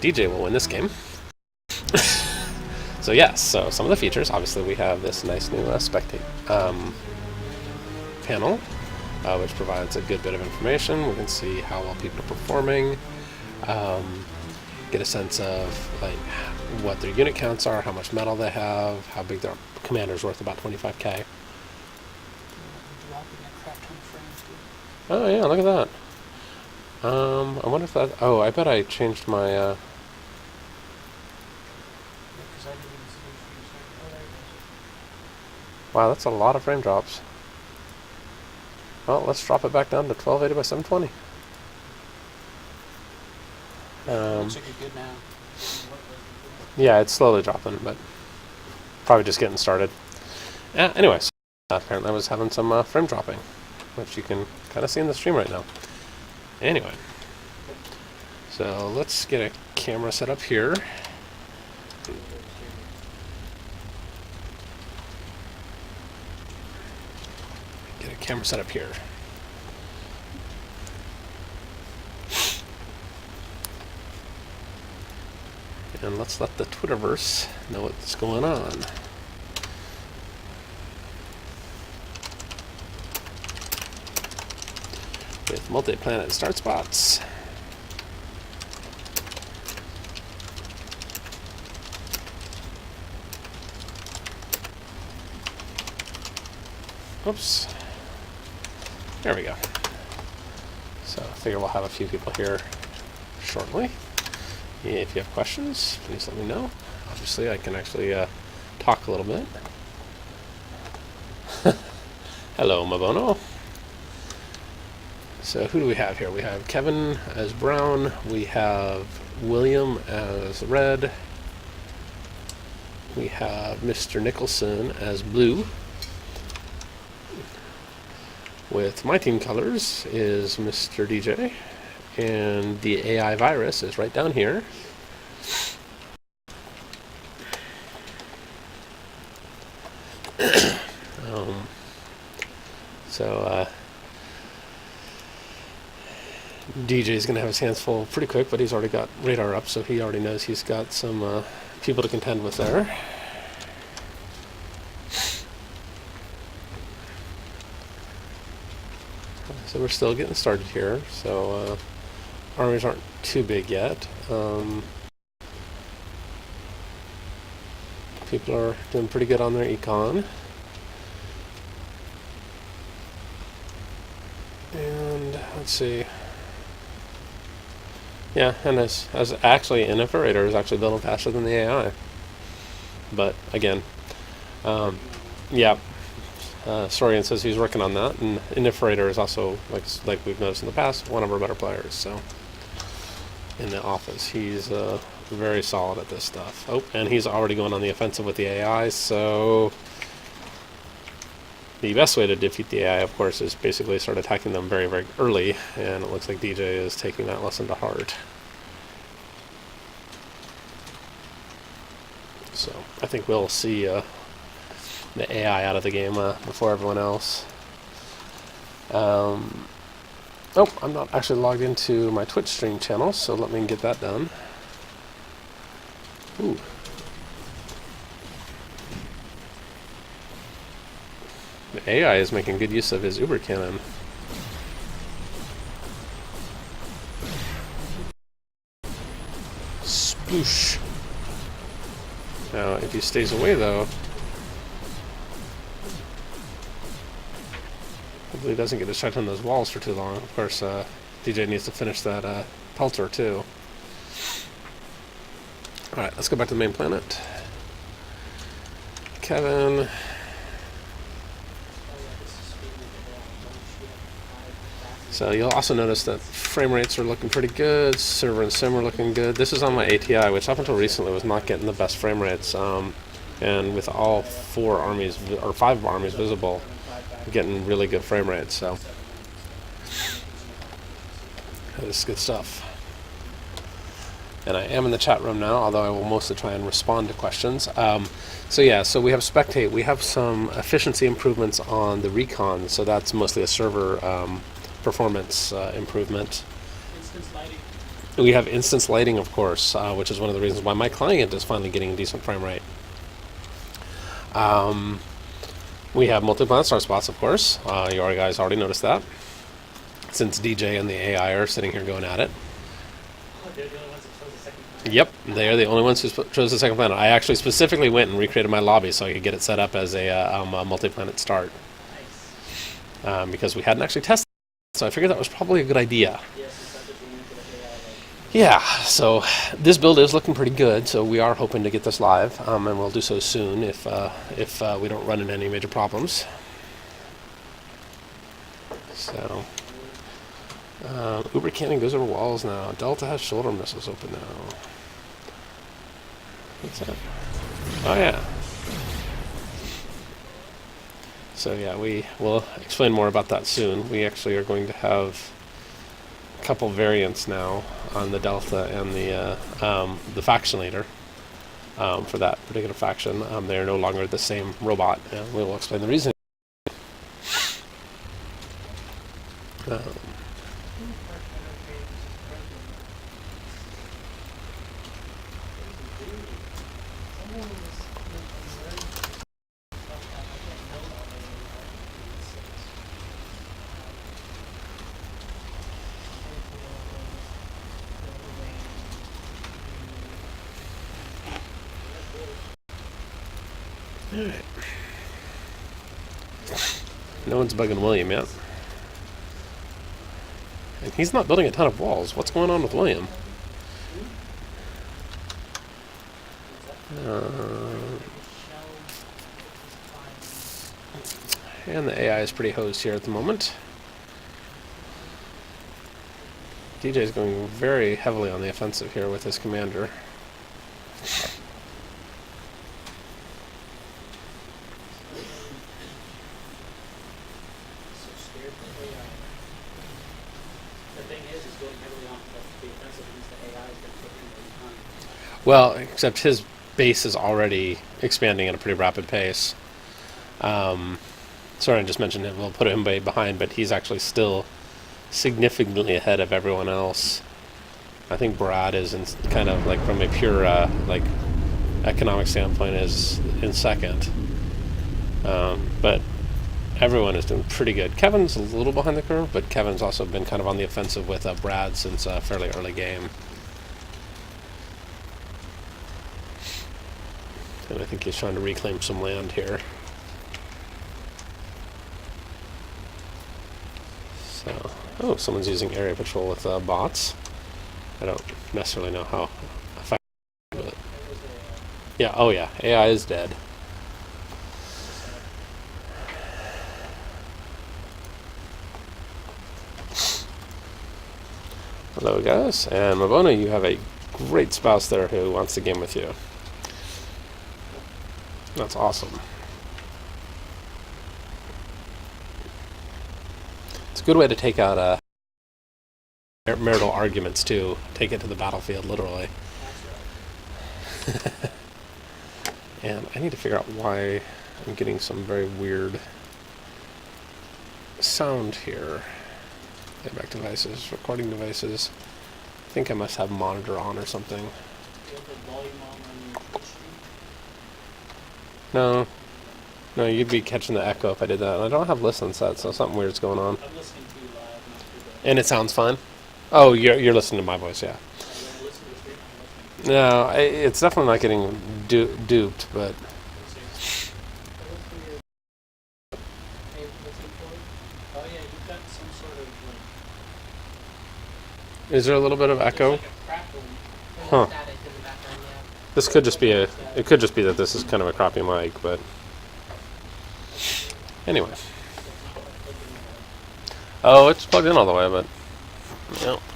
DJ will win this game. So yes, so some of the features, obviously we have this nice new Spectator panel, which provides a good bit of information. We can see how well people are performing, get a sense of like what their unit counts are, how much metal they have, how big their commander's worth, about 25k. Oh yeah, look at that. I wonder if that, oh, I bet I changed my, wow, that's a lot of frame drops. Well, let's drop it back down to 1280 by 720. Looks like you're good now. Yeah, it's slowly dropping, but probably just getting started. Anyways, apparently I was having some frame dropping, which you can kind of see in the stream right now. Anyway, so let's get a camera set up here. Get a camera set up here. And let's let the Twitterverse know what's going on. With multi-planet start spots. Oops. There we go. So I figure we'll have a few people here shortly. If you have questions, please let me know. Obviously, I can actually talk a little bit. Hello, Mabono. So who do we have here? We have Kevin as brown. We have William as red. We have Mr. Nicholson as blue. With my team colors is Mr. DJ. And the AI virus is right down here. DJ is going to have his hands full pretty quick, but he's already got radar up, so he already knows he's got some people to contend with there. So we're still getting started here, so armies aren't too big yet. People are doing pretty good on their econ. And let's see. Yeah, and as actually an Imperator is actually building faster than the AI. But again, yeah. Sorian says he's working on that, and Imperator is also, like we've noticed in the past, one of our better players. So in the office, he's very solid at this stuff. Oh, and he's already going on the offensive with the AI. So the best way to defeat the AI, of course, is basically start attacking them very, very early, and it looks like DJ is taking that lesson to heart. So I think we'll see the AI out of the game before everyone else. Oh, I'm not actually logged into my Twitch stream channel, so let me get that done. Ooh. The AI is making good use of his Uber cannon. Sploosh. Now, if he stays away, though, hopefully he doesn't get distracted on those walls for too long. Of course, DJ needs to finish that pelter, too. Alright, let's go back to the main planet. Kevin. So you'll also notice that frame rates are looking pretty good, server and sim are looking good. This is on my ATI, which up until recently was not getting the best frame rates. And with all 4 armies, or 5 armies visible, getting really good frame rates, so this is good stuff. And I am in the chat room now, although I will mostly try and respond to questions. So yeah, so we have Spectate. We have some efficiency improvements on the recon, so that's mostly a server performance improvement. Instance lighting. We have instance lighting, of course, which is one of the reasons why my client is finally getting a decent frame rate. We have multi-planet star spots, of course. You guys already noticed that, since DJ and the AI are sitting here going at it. They're the only ones that chose the second planet. Yep, they are the only ones who chose the second planet. I actually specifically went and recreated my lobby so I could get it set up as a multi-planet start, Nice. because we hadn't actually tested it, so I figured that was probably a good idea. Yes, it's not just a link to the AI. Yeah, so this build is looking pretty good, so we are hoping to get this live, and we'll do so soon if we don't run into any major problems. So, Uber cannon goes over walls now. Delta has shoulder missiles open now. What's that? Oh yeah. So yeah, we will explain more about that soon. We actually are going to have a couple variants now on the Delta and the faction leader for that particular faction. They are no longer the same robot. We will explain the reason. Alright. No one's bugging William yet. And he's not building a ton of walls. What's going on with William? And the AI is pretty hosed here at the moment. DJ's going very heavily on the offensive here with his commander. So scared for AI. The thing is going heavily on the offensive against the AI is going to take him a long time. Well, except his base is already expanding at a pretty rapid pace. Sorry, I just mentioned it. We'll put him way behind, but he's actually still significantly ahead of everyone else. I think Brad is in kind of like from a pure like economic standpoint is in second, but everyone is doing pretty good. Kevin's a little behind the curve, but Kevin's also been kind of on the offensive with Brad since a fairly early game. And I think he's trying to reclaim some land here. So, oh, someone's using area patrol with bots. I don't necessarily know how effective, but yeah, oh yeah, AI is dead. Hello guys, and Mabona, you have a great spouse there who wants to game with you. That's awesome. It's a good way to take out marital arguments too. Take it to the battlefield, literally. And I need to figure out why I'm getting some very weird sound here. Playback devices, recording devices. I think I must have monitor on or something. Do you have the volume on your Twitch stream? No. No, you'd be catching the echo if I did that. And I don't have listen set, so something weird's going on. I'm listening to you live, not through the... And it sounds fine? Oh, you're listening to my voice, yeah. You want to listen to the stream? I'm listening. No, it's definitely not getting duped, but... Oh yeah, you've got some sort of Is there a little bit of like, echo? like a crackle. Huh. Static in the background, yeah. This could just be it could just be that this is kind of a crappy mic, but... Anyway. Oh, it's plugged in all the way, but...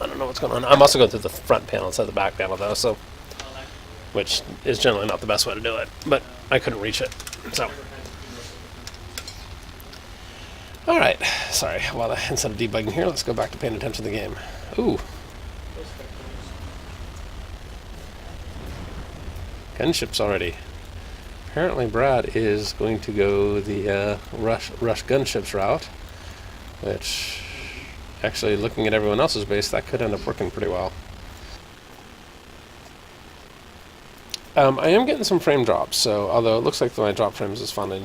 I don't know what's going on. I'm also going through the front panel instead of the back panel, though, so... Which is generally not the best way to do it, but I couldn't reach it, so... Alright, sorry. Well, instead of debugging here, let's go back to paying attention to the game. Ooh. Gunships already. Apparently Brad is going to go the rush gunships route, which, actually looking at everyone else's base, that could end up working pretty well. I am getting some frame drops, so although it looks like my drop frames is finally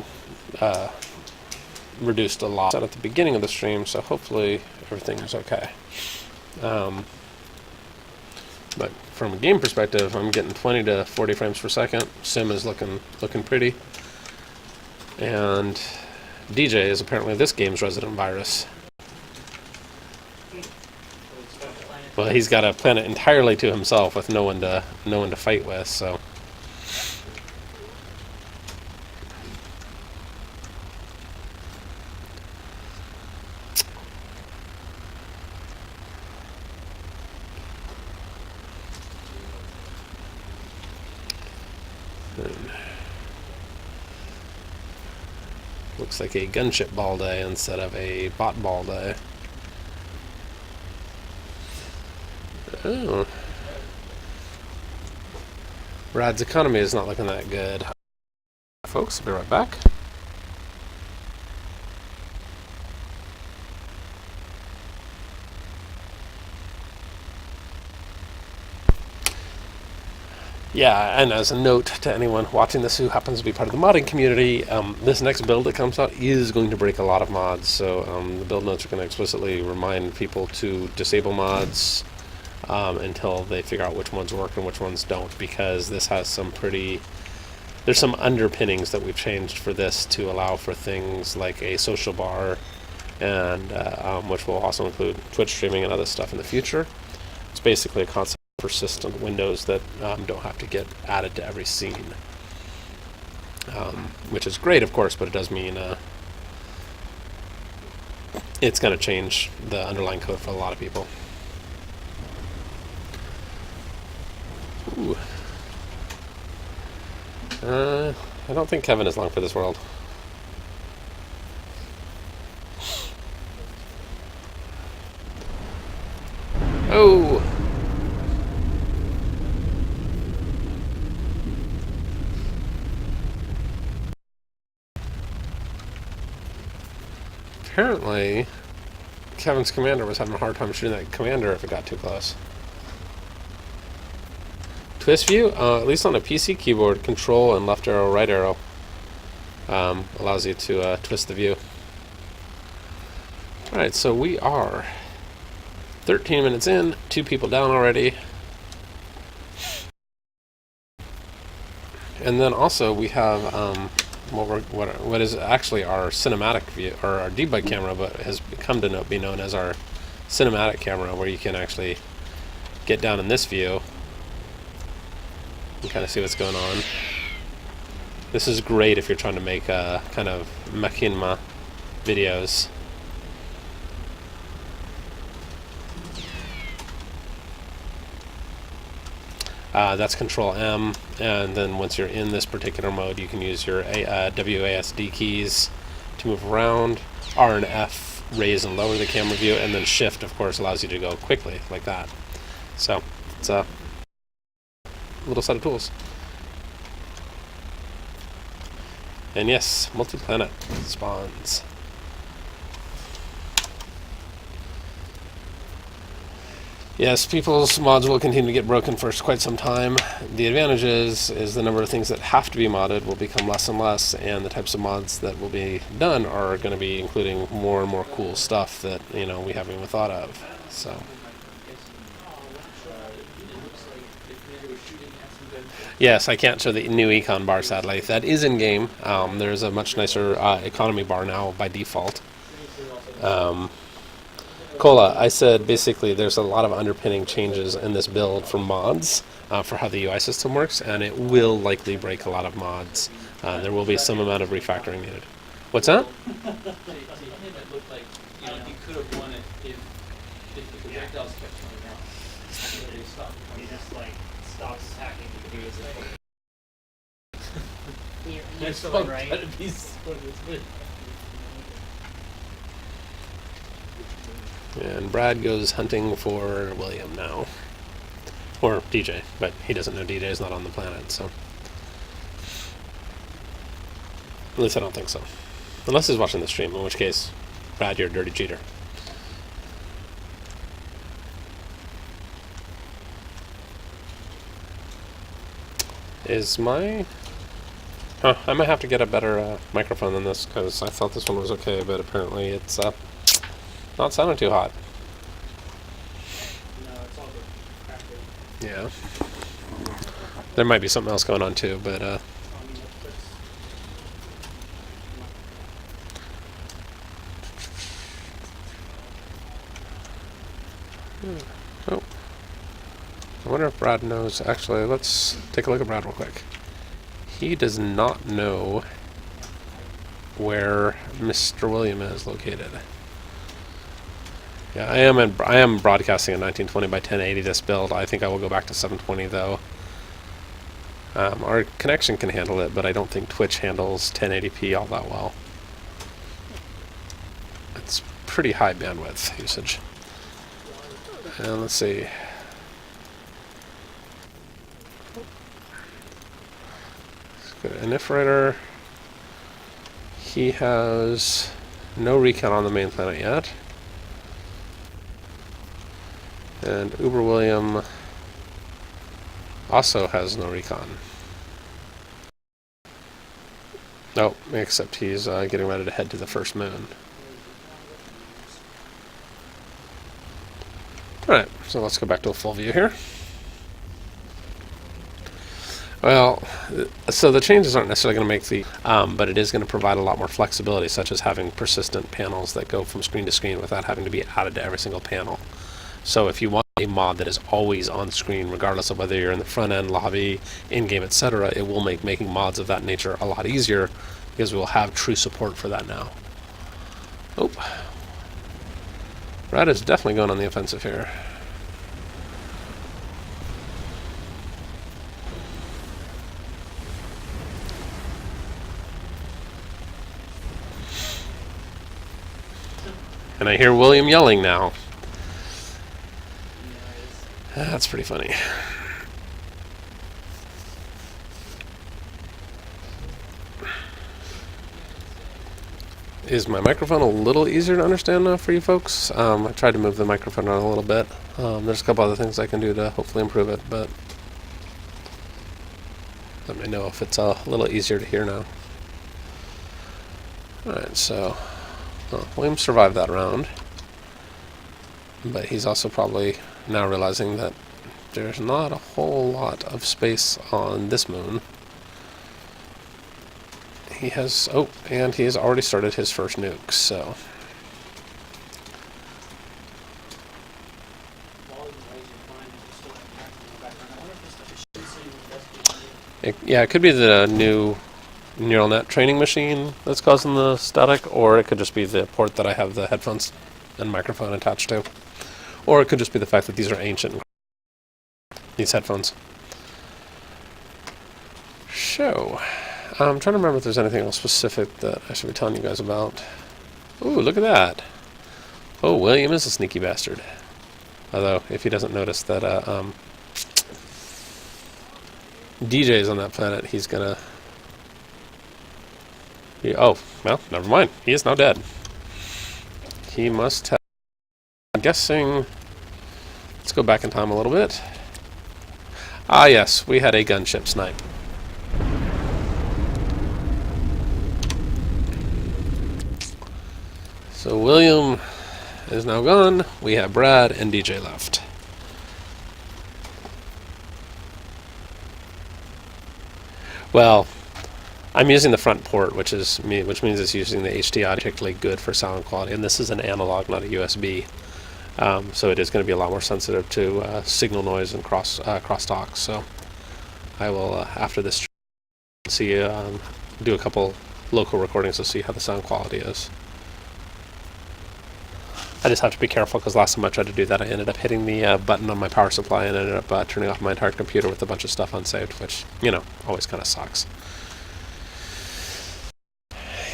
reduced a lot at the beginning of the stream, so hopefully everything is okay. But from a game perspective, I'm getting 20 to 40 frames per second. Sim is looking pretty, and DJ is apparently this game's resident virus. Well, he's got a planet entirely to himself with no one to fight with, so. Looks like a gunship ball day instead of a bot ball day. Oh. Rad's economy is not looking that good. Folks, I'll be right back. Yeah, and as a note to anyone watching this who happens to be part of the modding community, this next build that comes out is going to break a lot of mods, so the build notes are going to explicitly remind people to disable mods until they figure out which ones work and which ones don't, because this has some there's some underpinnings that we've changed for this to allow for things like a social bar, and which will also include Twitch streaming and other stuff in the future. It's basically a concept for persistent windows that don't have to get added to every scene, which is great, of course, but it does mean it's going to change the underlying code for a lot of people. Ooh. I don't think Kevin is long for this world. Oh! Apparently, Kevin's commander was having a hard time shooting that commander if it got too close. Twist view, at least on a PC keyboard, control and left arrow, right arrow allows you to twist the view. Alright, so we are 13 minutes in, 2 people down already. And then also we have what is actually our cinematic view, or our debug camera, but has come to be known as our cinematic camera, where you can actually get down in this view and kind of see what's going on. This is great if you're trying to make kind of machinima videos. That's Control M, and then once you're in this particular mode, you can use your WASD keys to move around. R and F raise and lower the camera view, and then Shift, of course, allows you to go quickly like that. So it's a little set of tools. And yes, multi-planet spawns. Yes, people's mods will continue to get broken for quite some time. The advantage is the number of things that have to be modded will become less and less, and the types of mods that will be done are going to be including more and more cool stuff that, you know, we haven't even thought of. So. Yes, I can't show the new econ bar, sadly. That is in game. There's a much nicer economy bar now by default. Cola, I said basically there's a lot of underpinning changes in this build for mods for how the UI system works, and it will likely break a lot of mods. There will be some amount of refactoring needed. What's that? And Brad goes hunting for William now. Or DJ, but he doesn't know DJ is not on the planet, so. At least I don't think so. Unless he's watching the stream, in which case, Brad, you're a dirty cheater. Is my... Huh, I might have to get a better microphone than this, because I thought this one was okay, but apparently it's not sounding too hot. No, it's all good. Cracked it. Yeah. There might be something else going on too, but I mean, that's oh. I wonder if Brad knows. Actually, let's take a look at Brad real quick. He does not know where Mr. William is located. Yeah, I am broadcasting a 1920 by 1080 this build. I think I will go back to 720 though. Our connection can handle it, but I don't think Twitch handles 1080p all that well. It's pretty high bandwidth usage. And let's see. Let's go to Iniferator. He has no recon on the main planet yet. And Uber William also has no recon. Oh, except he's getting ready to head to the first moon. Alright, so let's go back to a full view here. Well, so the changes aren't necessarily going to make the, but it is going to provide a lot more flexibility, such as having persistent panels that go from screen to screen without having to be added to every single panel. So if you want a mod that is always on screen, regardless of whether you're in the front end, lobby, in-game, etc., it will make making mods of that nature a lot easier, because we will have true support for that now. Oh. Brad is definitely going on the offensive here. And I hear William yelling now. That's pretty funny. Is my microphone a little easier to understand now for you folks? I tried to move the microphone around a little bit. There's a couple other things I can do to hopefully improve it, but let me know if it's a little easier to hear now. Alright, so William survived that round, but he's also probably now realizing that there's not a whole lot of space on this moon. He has, oh, and he has already started his first nuke, so. Yeah, it could be the new neural net training machine that's causing the static, or it could just be the port that I have the headphones and microphone attached to. Or it could just be the fact that these are ancient, these headphones. So, I'm trying to remember if there's anything else specific that I should be telling you guys about. Ooh, look at that. Oh, William is a sneaky bastard. Although, if he doesn't notice that DJ's on that planet, he's gonna... oh, well, never mind. He is now dead. He must have... I'm guessing... Let's go back in time a little bit. Ah, yes, we had a gunship snipe. So William is now gone. We have Brad and DJ left. Well, I'm using the front port, which means it's using the HDI, particularly good for sound quality. And this is an analog, not a USB. So it is going to be a lot more sensitive to signal noise and crosstalk. So I will, after this, see do a couple local recordings to see how the sound quality is. I just have to be careful because last time I tried to do that, I ended up hitting the button on my power supply and ended up turning off my entire computer with a bunch of stuff unsaved, which, you know, always kind of sucks.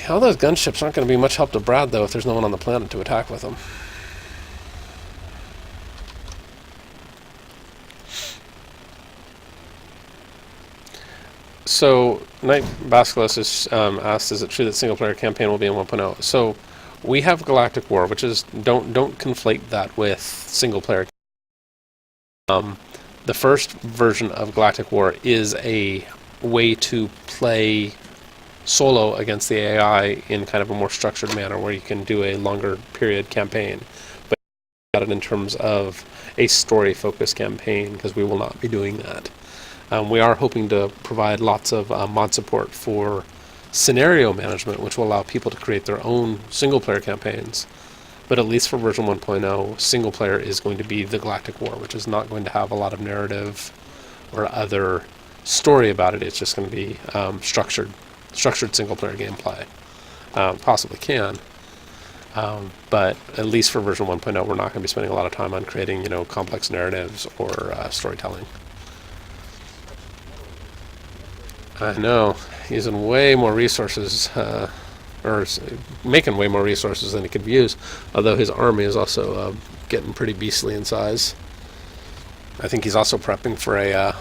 All those gunships aren't going to be much help to Brad, though, if there's no one on the planet to attack with them. So, Knight Basculus is asked, is it true that single-player campaign will be in 1.0? So, we have Galactic War, which is, don't conflate that with single-player. The first version of Galactic War is a way to play solo against the AI in kind of a more structured manner, where you can do a longer period campaign. But about it in terms of a story-focused campaign, because we will not be doing that. We are hoping to provide lots of mod support for scenario management, which will allow people to create their own single-player campaigns. But at least for version 1.0, single-player is going to be the Galactic War, which is not going to have a lot of narrative or other story about it. It's just going to be structured single-player gameplay. Possibly can. But at least for version 1.0, we're not going to be spending a lot of time on creating, complex narratives or storytelling. I know, using way more resources, or making way more resources than he could use, although his army is also getting pretty beastly in size. I think he's also prepping for a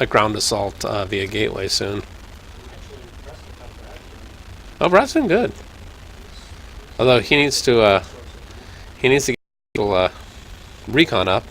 ground assault via gateway soon. Oh, Brad's been good. Although he needs to get a little recon up.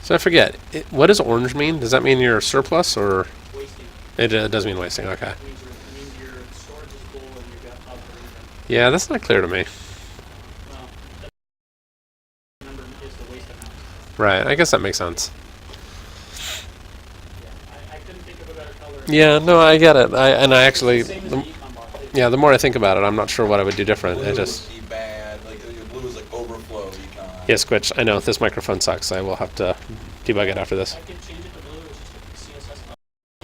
So I forget, what does orange mean? Does that mean you're surplus, or? Wasting. It does mean wasting, okay. It means your storage is full and you've got up or even. Yeah, that's not clear to me. Well, the number is the waste amount. Right, I guess that makes sense. Yeah, I couldn't think of a better color. Yeah, no, I get it. I actually, Same as the econ bar. yeah, the more I think about it, I'm not sure what I would do different. Blue I just, would be bad. Like blue is like overflow econ. yes, Squitch, I know this microphone sucks. I will have to debug it after this. I could change it to blue, it's just a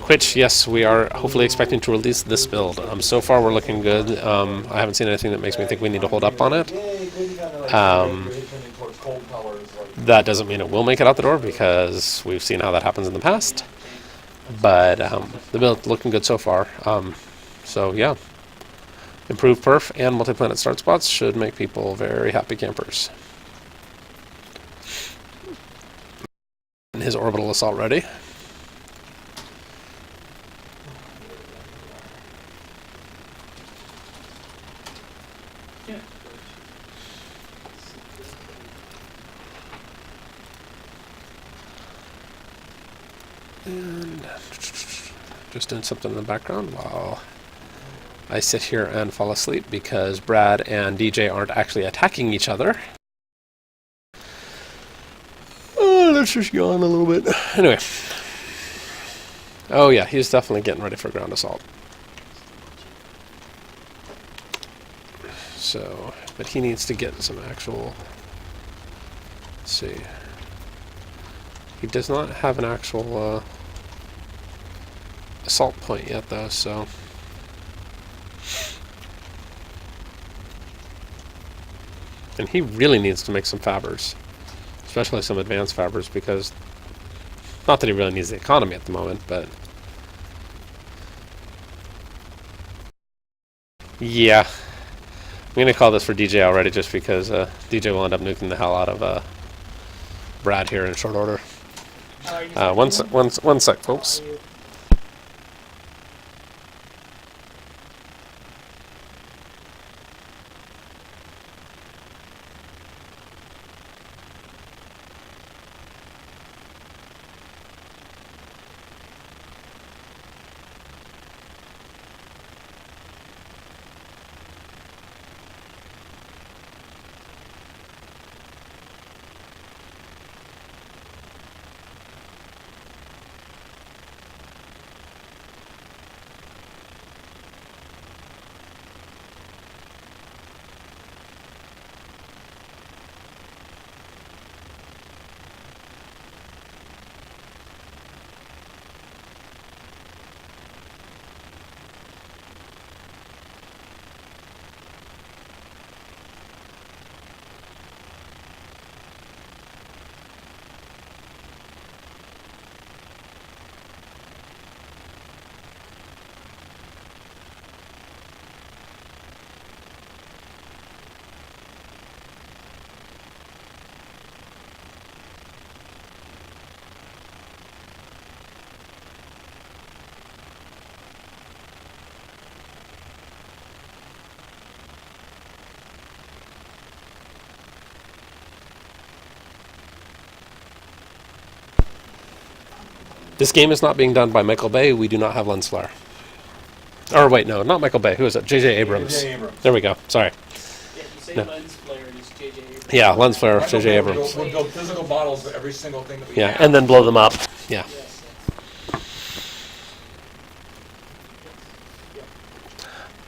CSS. Which, yes, we are hopefully expecting to release this build. So far, we're looking good. I haven't seen anything that makes me think we need to hold up on it. That doesn't mean it will make it out the door, because we've seen how that happens in the past. But the build's looking good so far. So, yeah. Improved perf and multi-planet start spots should make people very happy campers. And his orbital assault ready. And just doing something in the background while I sit here and fall asleep, because Brad and DJ aren't actually attacking each other. Oh, let's just yawn a little bit. Anyway. Oh yeah, he's definitely getting ready for ground assault. So, but he needs to get some actual... Let's see. He does not have an actual assault point yet, though, so... And he really needs to make some fabbers. Especially some advanced fabbers, because... Not that he really needs the economy at the moment, but... Yeah. I'm going to call this for DJ already, just because DJ will end up nuking the hell out of Brad here in short order. One sec, folks. This game is not being done by Michael Bay. We do not have lens flare. Or wait, no, not Michael Bay. Who is it? J.J. Abrams. J.J. Abrams. There we go. Sorry. Yeah, you say No. lens flare and it's J.J. Abrams. Yeah, lens flare, Michael J.J. Bay Abrams. We'll build physical models of every single thing that we Yeah, have. and then blow them up. Yeah. Yes, yes.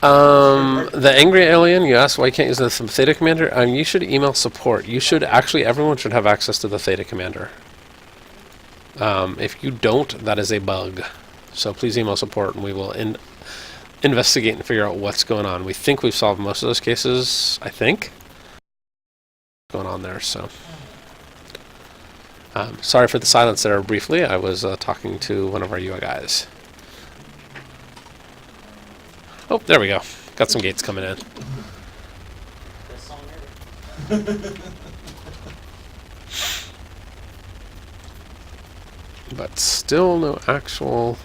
The angry alien, you asked why you can't use the Theta Commander. You should email support. You should actually, everyone should have access to the Theta Commander. If you don't, that is a bug. So please email support, and we will investigate and figure out what's going on. We think we've solved most of those cases. I think going on there. So sorry for the silence there. Briefly, I was talking to one of our UI guys. Oh, there we go. Got some gates coming in. Best song ever. But still no actual...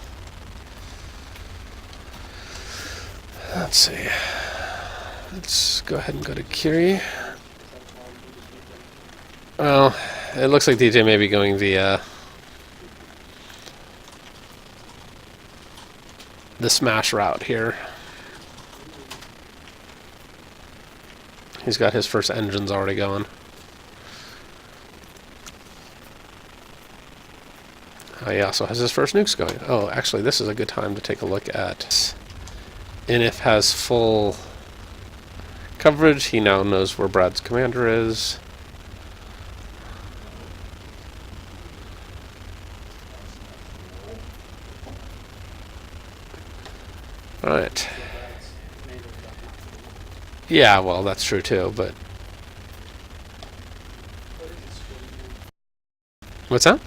Let's see. Let's go ahead and go to Curie. Well, it looks like DJ may be going the smash route here. He's got his first engines already going. He also has his first nukes going. Oh, actually, this is a good time to take a look at Inif has full coverage. He now knows where Brad's commander is. Alright. Yeah, well, that's true too, but... What's that?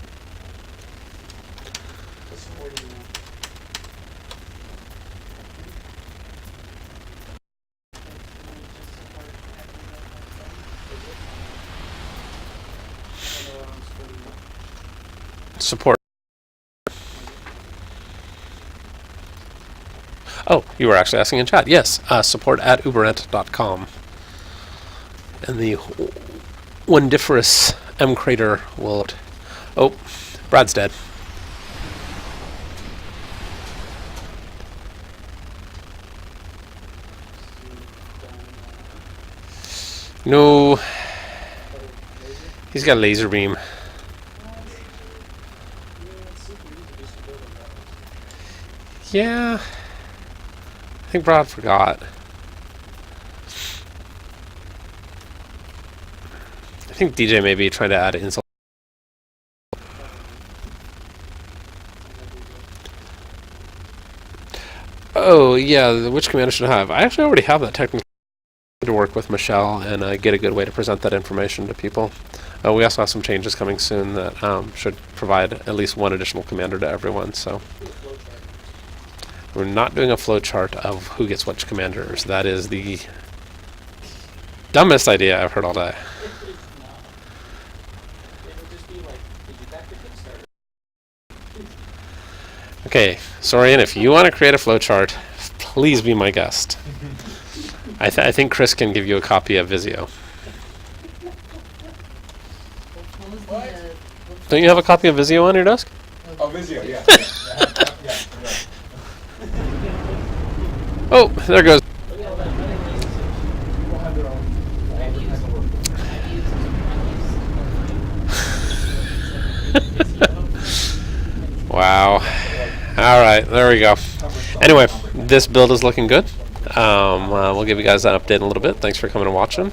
Support. Oh, you were actually asking in chat. Yes, support at uberent.com. And the wondiferous M Crater will... Oh, Brad's dead. No. He's got a laser beam. Yeah. I think Brad forgot. I think DJ may be trying to add insult. Oh, yeah, which commander should I have? I actually already have that technical to work with Michelle and get a good way to present that information to people. We also have some changes coming soon that should provide at least one additional commander to everyone, so... We're not doing a flowchart of who gets which commanders. That is the dumbest idea I've heard all day. Okay, Sorian, if you want to create a flowchart, please be my guest. I think Chris can give you a copy of Visio. Don't you have a copy of Visio on your desk? Oh, Visio, yeah. Oh, there goes. Wow. Alright, there we go. Anyway, this build is looking good. We'll give you guys that update in a little bit. Thanks for coming and watching.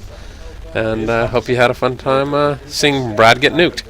And hope you had a fun time seeing Brad get nuked.